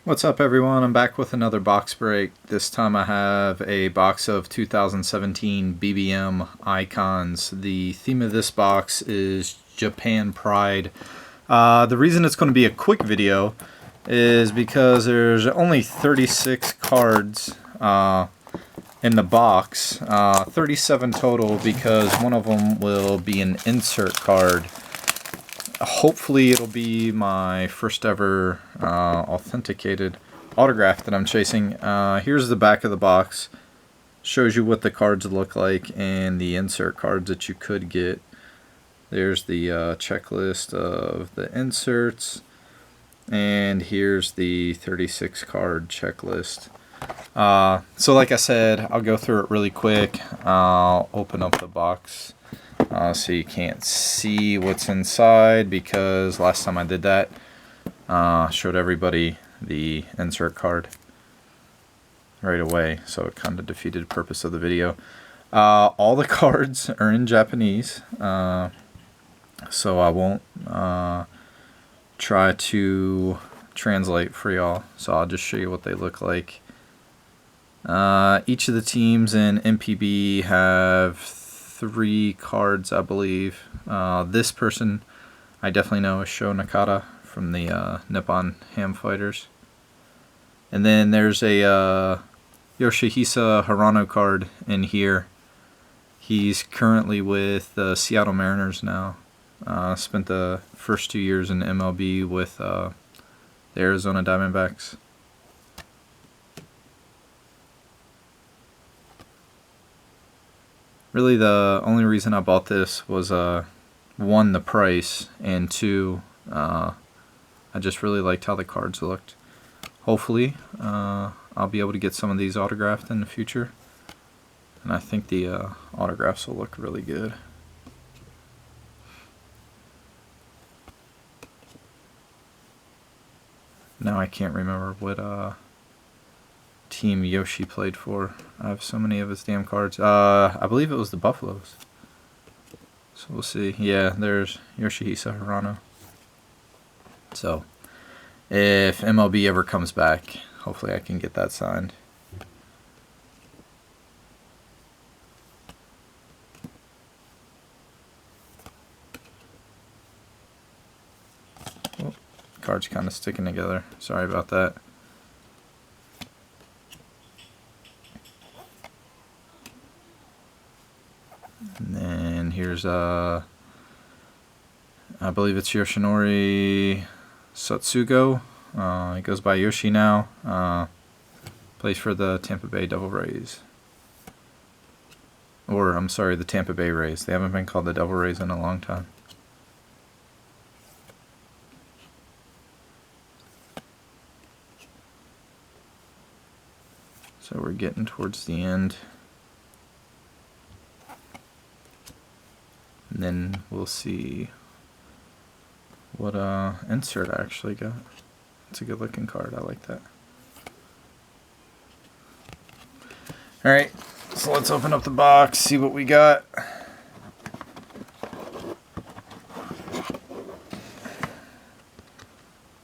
What's up, everyone? I'm back with another box break. This time I have a box of 2017 BBM icons. The theme of this box is Japan Pride. The reason it's going to be a quick video is because there's only 36 cards in the box. 37 total because one of them will be an insert card. Hopefully it'll be my first ever authenticated autograph that I'm chasing. Here's the back of the box. Shows you what the cards look like and the insert cards that you could get. There's the checklist of the inserts. And here's the 36 card checklist. So like I said, I'll go through it really quick. I'll open up the box. So you can't see what's inside because last time I did that, showed everybody the insert card right away, so it kind of defeated the purpose of the video. All the cards are in Japanese, so I won't try to translate for y'all, so I'll just show you what they look like. Each of the teams in MPB have 3 cards, I believe. This person I definitely know is Sho Nakata from the Nippon Ham Fighters. And then there's a Yoshihisa Hirano card in here. He's currently with the Seattle Mariners now. Spent the first 2 years in MLB with the Arizona Diamondbacks. Really, the only reason I bought this was, 1, the price, and 2, I just really liked how the cards looked. Hopefully, I'll be able to get some of these autographed in the future, and I think the autographs will look really good. Now I can't remember what team Yoshi played for. I have so many of his damn cards. I believe it was the Buffaloes. So we'll see. Yeah, there's Yoshihisa Hirano. So if MLB ever comes back, hopefully I can get that signed. Oh, cards kind of sticking together. Sorry about that. And then here's I believe it's Yoshinori Satsugo. He goes by Yoshi now. Plays for the Tampa Bay Devil Rays. Or, I'm sorry, the Tampa Bay Rays. They haven't been called the Devil Rays in a long time. So we're getting towards the end. And then we'll see what insert I actually got. It's a good looking card. I like that. Alright, so let's open up the box, see what we got.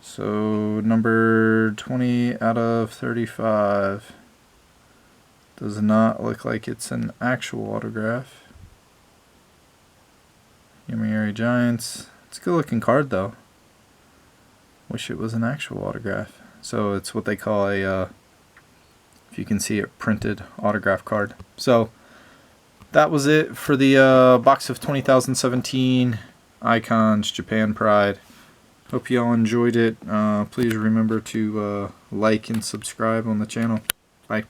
So number 20 out of 35. Does not look like it's an actual autograph. Yomiuri Giants. It's a good looking card though. Wish it was an actual autograph. So it's what they call a, if you can see it, printed autograph card. So that was it for the box of 2017 Icons Japan Pride. Hope you all enjoyed it. Please remember to like and subscribe on the channel. Bye.